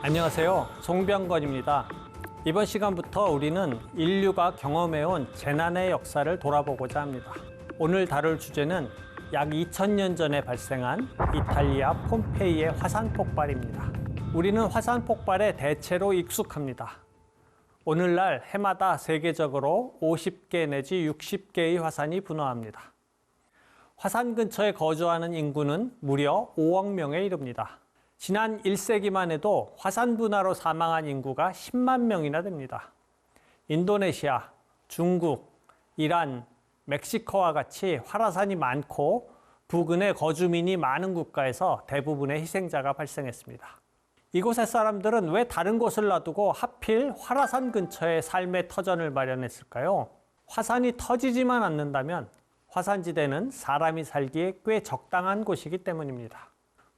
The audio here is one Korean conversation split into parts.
안녕하세요. 송병건입니다. 이번 시간부터 우리는 인류가 경험해온 재난의 역사를 돌아보고자 합니다. 오늘 다룰 주제는 약 2000년 전에 발생한 이탈리아 폼페이의 화산 폭발입니다. 우리는 화산 폭발에 대체로 익숙합니다. 오늘날 해마다 세계적으로 50개 내지 60개의 화산이 분화합니다. 화산 근처에 거주하는 인구는 무려 5억 명에 이릅니다. 지난 1세기만 해도 화산 분화로 사망한 인구가 10만 명이나 됩니다. 인도네시아, 중국, 이란, 멕시코와 같이 활화산이 많고 부근에 거주민이 많은 국가에서 대부분의 희생자가 발생했습니다. 이곳의 사람들은 왜 다른 곳을 놔두고 하필 활화산 근처에 삶의 터전을 마련했을까요? 화산이 터지지만 않는다면 화산지대는 사람이 살기에 꽤 적당한 곳이기 때문입니다.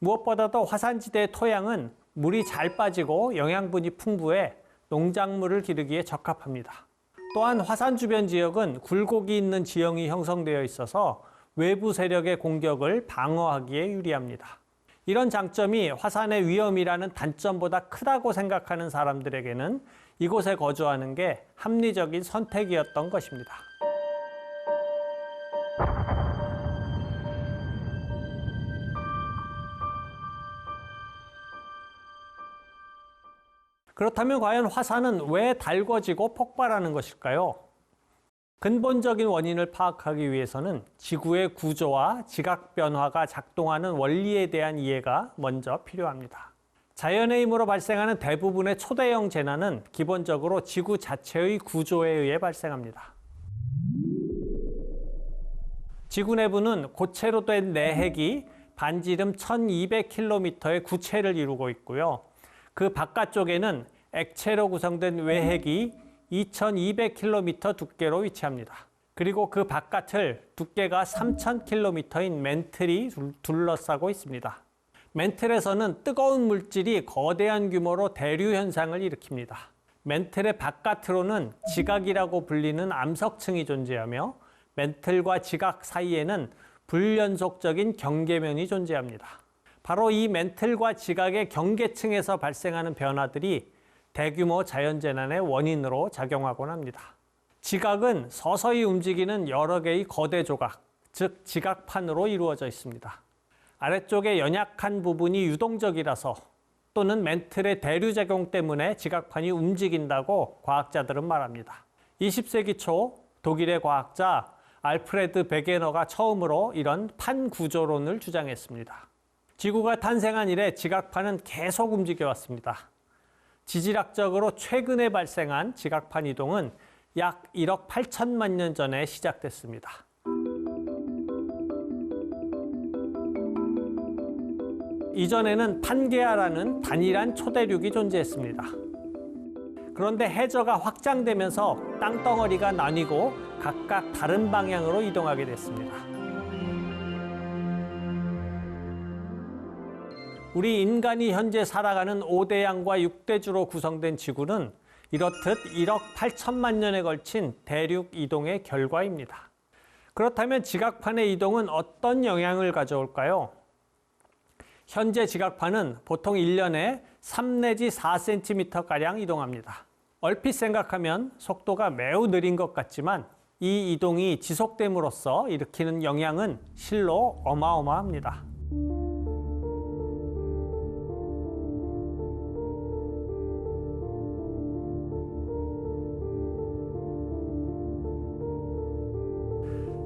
무엇보다도 화산지대의 토양은 물이 잘 빠지고 영양분이 풍부해 농작물을 기르기에 적합합니다. 또한 화산 주변 지역은 굴곡이 있는 지형이 형성되어 있어서 외부 세력의 공격을 방어하기에 유리합니다. 이런 장점이 화산의 위험이라는 단점보다 크다고 생각하는 사람들에게는 이곳에 거주하는 게 합리적인 선택이었던 것입니다. 그렇다면 과연 화산은 왜 달궈지고 폭발하는 것일까요? 근본적인 원인을 파악하기 위해서는 지구의 구조와 지각 변화가 작동하는 원리에 대한 이해가 먼저 필요합니다. 자연의 힘으로 발생하는 대부분의 초대형 재난은 기본적으로 지구 자체의 구조에 의해 발생합니다. 지구 내부는 고체로 된 내핵이 반지름 1200km의 구체를 이루고 있고요. 그 바깥쪽에는 액체로 구성된 외핵이 2200km 두께로 위치합니다. 그리고 그 바깥을 두께가 3000km인 맨틀이 둘러싸고 있습니다. 맨틀에서는 뜨거운 물질이 거대한 규모로 대류 현상을 일으킵니다. 맨틀의 바깥으로는 지각이라고 불리는 암석층이 존재하며 맨틀과 지각 사이에는 불연속적인 경계면이 존재합니다. 바로 이 맨틀과 지각의 경계층에서 발생하는 변화들이 대규모 자연재난의 원인으로 작용하곤 합니다. 지각은 서서히 움직이는 여러 개의 거대 조각, 즉 지각판으로 이루어져 있습니다. 아래쪽의 연약한 부분이 유동적이라서 또는 맨틀의 대류작용 때문에 지각판이 움직인다고 과학자들은 말합니다. 20세기 초 독일의 과학자 알프레드 베게너가 처음으로 이런 판 구조론을 주장했습니다. 지구가 탄생한 이래 지각판은 계속 움직여왔습니다. 지질학적으로 최근에 발생한 지각판 이동은 약 1억 8천만 년 전에 시작됐습니다. 이전에는 판게아라는 단일한 초대륙이 존재했습니다. 그런데 해저가 확장되면서 땅덩어리가 나뉘고 각각 다른 방향으로 이동하게 됐습니다. 우리 인간이 현재 살아가는 5대양과 6대주로 구성된 지구는 이렇듯 1억 8천만 년에 걸친 대륙 이동의 결과입니다. 그렇다면 지각판의 이동은 어떤 영향을 가져올까요? 현재 지각판은 보통 1년에 3 내지 4cm가량 이동합니다. 얼핏 생각하면 속도가 매우 느린 것 같지만 이 이동이 지속됨으로써 일으키는 영향은 실로 어마어마합니다.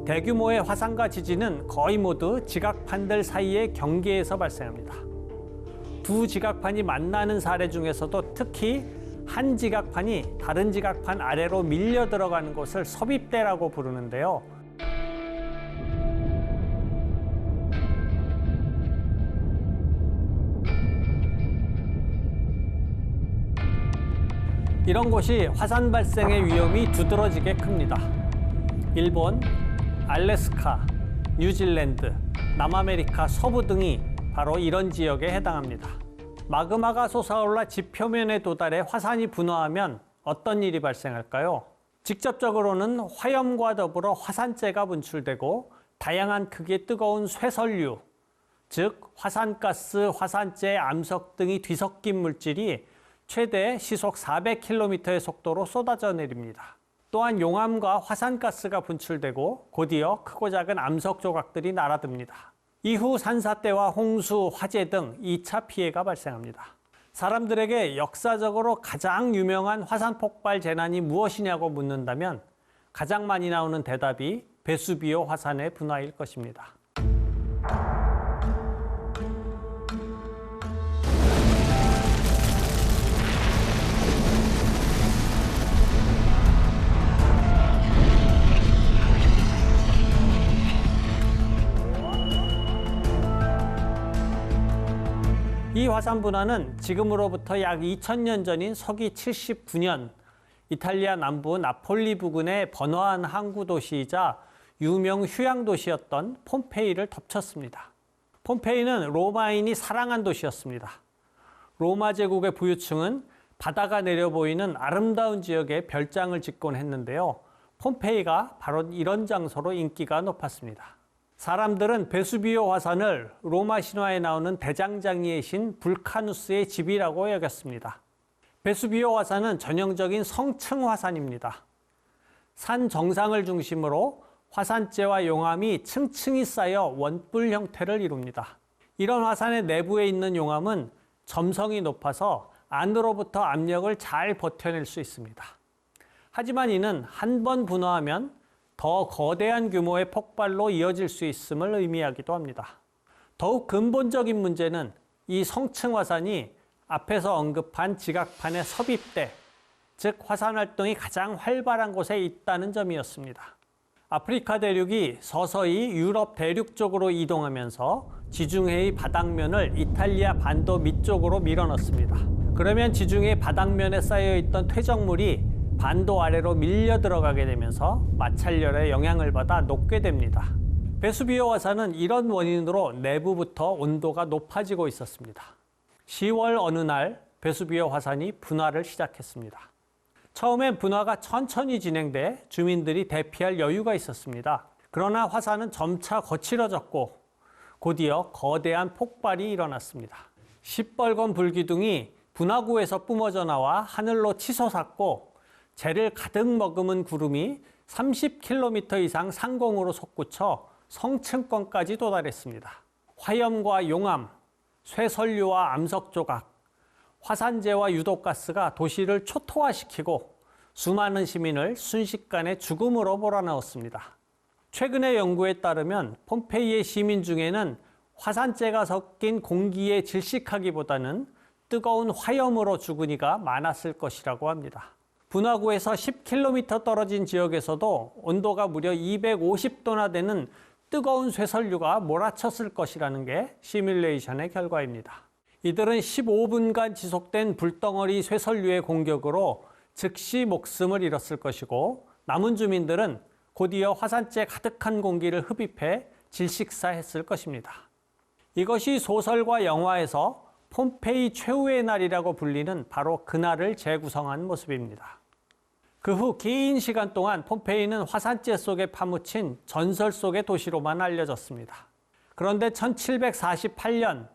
대규모의 화산과 지진은 거의 모두 지각판들 사이의 경계에서 발생합니다. 두 지각판이 만나는 사례 중에서도 특히 한 지각판이 다른 지각판 아래로 밀려 들어가는 곳을 섭입대라고 부르는데요. 이런 곳이 화산 발생의 위험이 두드러지게 큽니다. 일본, 알래스카, 뉴질랜드, 남아메리카 서부 등이 바로 이런 지역에 해당합니다. 마그마가 솟아올라 지표면에 도달해 화산이 분화하면 어떤 일이 발생할까요? 직접적으로는 화염과 더불어 화산재가 분출되고 다양한 크기의 뜨거운 쇠설류, 즉 화산가스, 화산재, 암석 등이 뒤섞인 물질이 최대 시속 400km의 속도로 쏟아져 내립니다. 또한 용암과 화산가스가 분출되고 곧이어 크고 작은 암석 조각들이 날아듭니다. 이후 산사태와 홍수, 화재 등 2차 피해가 발생합니다. 사람들에게 역사적으로 가장 유명한 화산 폭발 재난이 무엇이냐고 묻는다면 가장 많이 나오는 대답이 베수비오 화산의 분화일 것입니다. 이 화산 분화는 지금으로부터 약 2000년 전인 서기 79년 이탈리아 남부 나폴리 부근의 번화한 항구 도시이자 유명 휴양 도시였던 폼페이를 덮쳤습니다. 폼페이는 로마인이 사랑한 도시였습니다. 로마 제국의 부유층은 바다가 내려 보이는 아름다운 지역에 별장을 짓곤 했는데요. 폼페이가 바로 이런 장소로 인기가 높았습니다. 사람들은 베수비오 화산을 로마 신화에 나오는 대장장이의 신 불카누스의 집이라고 여겼습니다. 베수비오 화산은 전형적인 성층 화산입니다. 산 정상을 중심으로 화산재와 용암이 층층이 쌓여 원뿔 형태를 이룹니다. 이런 화산의 내부에 있는 용암은 점성이 높아서 안으로부터 압력을 잘 버텨낼 수 있습니다. 하지만 이는 한 번 분화하면 더 거대한 규모의 폭발로 이어질 수 있음을 의미하기도 합니다. 더욱 근본적인 문제는 이 성층 화산이 앞에서 언급한 지각판의 섭입대, 즉 화산 활동이 가장 활발한 곳에 있다는 점이었습니다. 아프리카 대륙이 서서히 유럽 대륙 쪽으로 이동하면서 지중해의 바닥면을 이탈리아 반도 밑쪽으로 밀어넣습니다. 그러면 지중해 바닥면에 쌓여있던 퇴적물이 반도 아래로 밀려 들어가게 되면서 마찰열에 영향을 받아 녹게 됩니다. 베수비오 화산은 이런 원인으로 내부부터 온도가 높아지고 있었습니다. 10월 어느 날 베수비오 화산이 분화를 시작했습니다. 처음엔 분화가 천천히 진행돼 주민들이 대피할 여유가 있었습니다. 그러나 화산은 점차 거칠어졌고 곧이어 거대한 폭발이 일어났습니다. 시뻘건 불기둥이 분화구에서 뿜어져 나와 하늘로 치솟았고 재를 가득 머금은 구름이 30km 이상 상공으로 솟구쳐 성층권까지 도달했습니다. 화염과 용암, 쇠설류와 암석 조각, 화산재와 유독가스가 도시를 초토화시키고 수많은 시민을 순식간에 죽음으로 몰아넣었습니다. 최근의 연구에 따르면 폼페이의 시민 중에는 화산재가 섞인 공기에 질식하기보다는 뜨거운 화염으로 죽은 이가 많았을 것이라고 합니다. 분화구에서 10km 떨어진 지역에서도 온도가 무려 250도나 되는 뜨거운 쇠설류가 몰아쳤을 것이라는 게 시뮬레이션의 결과입니다. 이들은 15분간 지속된 불덩어리 쇠설류의 공격으로 즉시 목숨을 잃었을 것이고 남은 주민들은 곧이어 화산재 가득한 공기를 흡입해 질식사했을 것입니다. 이것이 소설과 영화에서 폼페이 최후의 날이라고 불리는 바로 그날을 재구성한 모습입니다. 그 후 긴 시간 동안 폼페이는 화산재 속에 파묻힌 전설 속의 도시로만 알려졌습니다. 그런데 1748년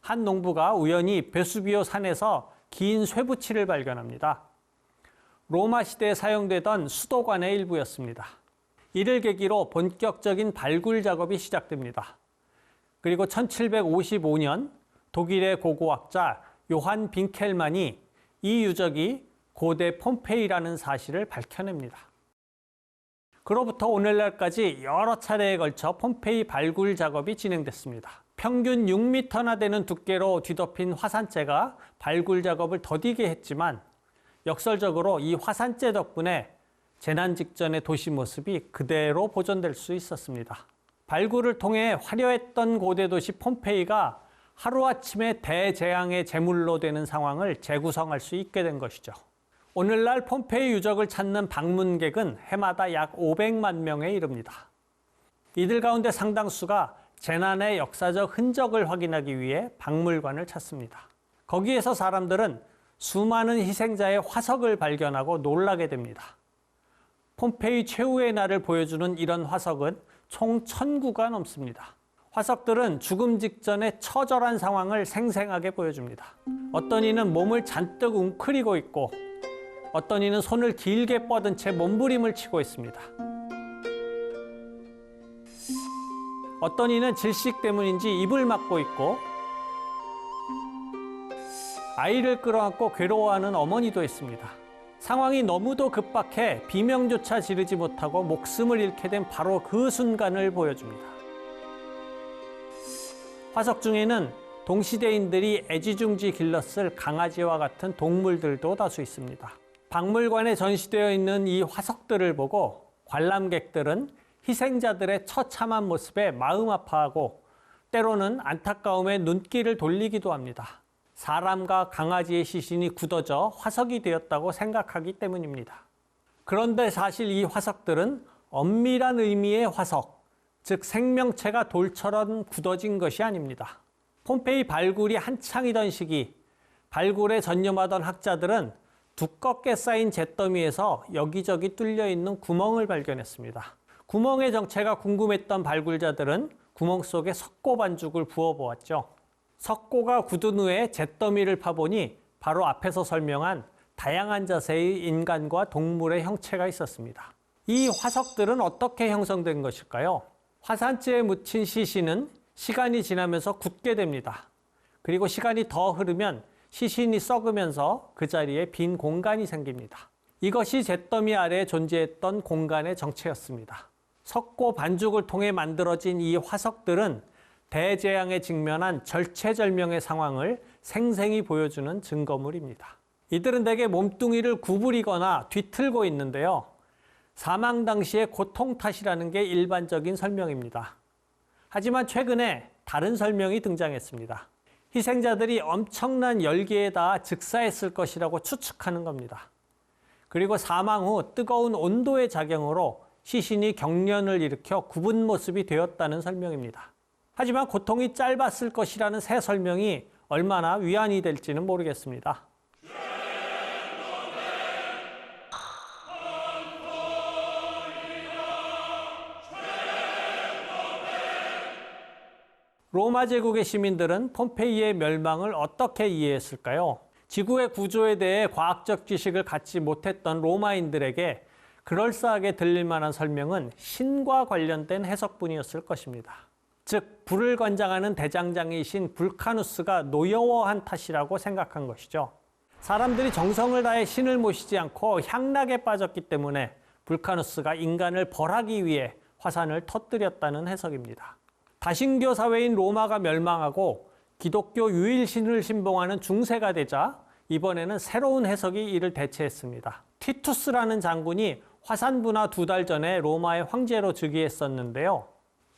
한 농부가 우연히 베수비오 산에서 긴 쇠붙이를 발견합니다. 로마 시대에 사용되던 수도관의 일부였습니다. 이를 계기로 본격적인 발굴 작업이 시작됩니다. 그리고 1755년 독일의 고고학자 요한 빈켈만이 이 유적이 고대 폼페이라는 사실을 밝혀냅니다. 그로부터 오늘날까지 여러 차례에 걸쳐 폼페이 발굴 작업이 진행됐습니다. 평균 6m나 되는 두께로 뒤덮인 화산재가 발굴 작업을 더디게 했지만 역설적으로 이 화산재 덕분에 재난 직전의 도시 모습이 그대로 보존될 수 있었습니다. 발굴을 통해 화려했던 고대 도시 폼페이가 하루아침에 대재앙의 제물로 되는 상황을 재구성할 수 있게 된 것이죠. 오늘날 폼페이 유적을 찾는 방문객은 해마다 약 500만 명에 이릅니다. 이들 가운데 상당수가 재난의 역사적 흔적을 확인하기 위해 박물관을 찾습니다. 거기에서 사람들은 수많은 희생자의 화석을 발견하고 놀라게 됩니다. 폼페이 최후의 날을 보여주는 이런 화석은 총 1000구가 넘습니다. 화석들은 죽음 직전의 처절한 상황을 생생하게 보여줍니다. 어떤 이는 몸을 잔뜩 웅크리고 있고 어떤 이는 손을 길게 뻗은 채 몸부림을 치고 있습니다. 어떤 이는 질식 때문인지 입을 막고 있고 아이를 끌어안고 괴로워하는 어머니도 있습니다. 상황이 너무도 급박해 비명조차 지르지 못하고 목숨을 잃게 된 바로 그 순간을 보여줍니다. 화석 중에는 동시대인들이 애지중지 길렀을 강아지와 같은 동물들도 다수 있습니다. 박물관에 전시되어 있는 이 화석들을 보고 관람객들은 희생자들의 처참한 모습에 마음 아파하고 때로는 안타까움에 눈길을 돌리기도 합니다. 사람과 강아지의 시신이 굳어져 화석이 되었다고 생각하기 때문입니다. 그런데 사실 이 화석들은 엄밀한 의미의 화석, 즉 생명체가 돌처럼 굳어진 것이 아닙니다. 폼페이 발굴이 한창이던 시기, 발굴에 전념하던 학자들은 두껍게 쌓인 잿더미에서 여기저기 뚫려 있는 구멍을 발견했습니다. 구멍의 정체가 궁금했던 발굴자들은 구멍 속에 석고 반죽을 부어보았죠. 석고가 굳은 후에 잿더미를 파보니 바로 앞에서 설명한 다양한 자세의 인간과 동물의 형체가 있었습니다. 이 화석들은 어떻게 형성된 것일까요? 화산재에 묻힌 시신은 시간이 지나면서 굳게 됩니다. 그리고 시간이 더 흐르면 시신이 썩으면서 그 자리에 빈 공간이 생깁니다. 이것이 잿더미 아래에 존재했던 공간의 정체였습니다. 석고 반죽을 통해 만들어진 이 화석들은 대재앙에 직면한 절체절명의 상황을 생생히 보여주는 증거물입니다. 이들은 대개 몸뚱이를 구부리거나 뒤틀고 있는데요. 사망 당시의 고통 탓이라는 게 일반적인 설명입니다. 하지만 최근에 다른 설명이 등장했습니다. 희생자들이 엄청난 열기에 닿아 즉사했을 것이라고 추측하는 겁니다. 그리고 사망 후 뜨거운 온도의 작용으로 시신이 경련을 일으켜 굽은 모습이 되었다는 설명입니다. 하지만 고통이 짧았을 것이라는 새 설명이 얼마나 위안이 될지는 모르겠습니다. 로마 제국의 시민들은 폼페이의 멸망을 어떻게 이해했을까요? 지구의 구조에 대해 과학적 지식을 갖지 못했던 로마인들에게 그럴싸하게 들릴 만한 설명은 신과 관련된 해석뿐이었을 것입니다. 즉, 불을 관장하는 대장장이신 불카누스가 노여워한 탓이라고 생각한 것이죠. 사람들이 정성을 다해 신을 모시지 않고 향락에 빠졌기 때문에 불카누스가 인간을 벌하기 위해 화산을 터뜨렸다는 해석입니다. 다신교 사회인 로마가 멸망하고 기독교 유일신을 신봉하는 중세가 되자 이번에는 새로운 해석이 이를 대체했습니다. 티투스라는 장군이 화산분화 2달 전에 로마의 황제로 즉위했었는데요.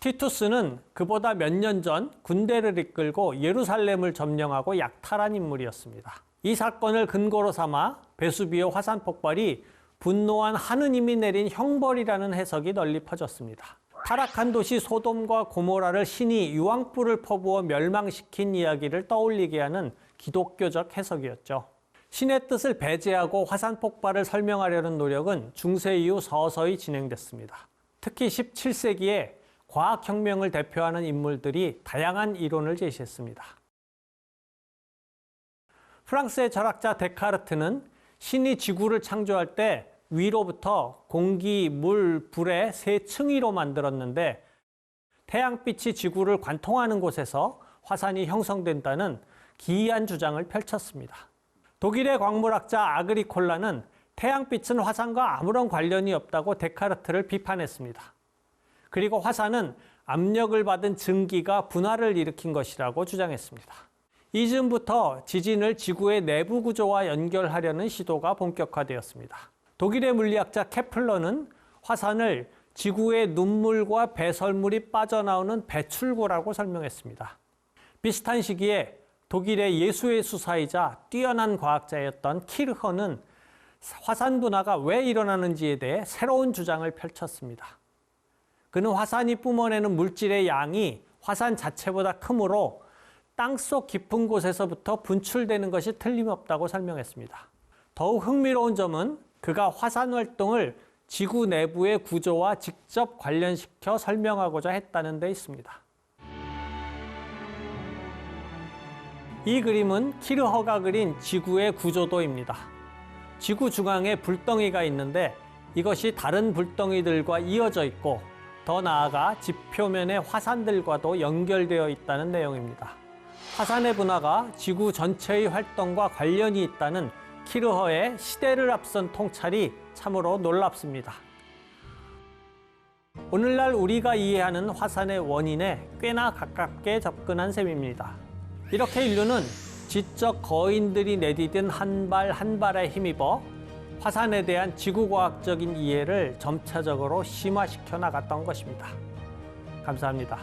티투스는 그보다 몇 년 전 군대를 이끌고 예루살렘을 점령하고 약탈한 인물이었습니다. 이 사건을 근거로 삼아 베수비오 화산 폭발이 분노한 하느님이 내린 형벌이라는 해석이 널리 퍼졌습니다. 타락한 도시 소돔과 고모라를 신이 유황불을 퍼부어 멸망시킨 이야기를 떠올리게 하는 기독교적 해석이었죠. 신의 뜻을 배제하고 화산 폭발을 설명하려는 노력은 중세 이후 서서히 진행됐습니다. 특히 17세기에 과학혁명을 대표하는 인물들이 다양한 이론을 제시했습니다. 프랑스의 철학자 데카르트는 신이 지구를 창조할 때 위로부터 공기, 물, 불의 세 층위로 만들었는데 태양빛이 지구를 관통하는 곳에서 화산이 형성된다는 기이한 주장을 펼쳤습니다. 독일의 광물학자 아그리콜라는 태양빛은 화산과 아무런 관련이 없다고 데카르트를 비판했습니다. 그리고 화산은 압력을 받은 증기가 분화를 일으킨 것이라고 주장했습니다. 이즈음부터 지진을 지구의 내부 구조와 연결하려는 시도가 본격화되었습니다. 독일의 물리학자 케플러는 화산을 지구의 눈물과 배설물이 빠져나오는 배출구라고 설명했습니다. 비슷한 시기에 독일의 예수의 수사이자 뛰어난 과학자였던 키르허는 화산 분화가 왜 일어나는지에 대해 새로운 주장을 펼쳤습니다. 그는 화산이 뿜어내는 물질의 양이 화산 자체보다 크므로 땅속 깊은 곳에서부터 분출되는 것이 틀림없다고 설명했습니다. 더욱 흥미로운 점은 그가 화산 활동을 지구 내부의 구조와 직접 관련시켜 설명하고자 했다는 데 있습니다. 이 그림은 키르허가 그린 지구의 구조도입니다. 지구 중앙에 불덩이가 있는데 이것이 다른 불덩이들과 이어져 있고 더 나아가 지표면의 화산들과도 연결되어 있다는 내용입니다. 화산의 분화가 지구 전체의 활동과 관련이 있다는 키르허의 시대를 앞선 통찰이 참으로 놀랍습니다. 오늘날 우리가 이해하는 화산의 원인에 꽤나 가깝게 접근한 셈입니다. 이렇게 인류는 지적 거인들이 내디딘 한 발 한 발에 힘입어 화산에 대한 지구과학적인 이해를 점차적으로 심화시켜 나갔던 것입니다. 감사합니다.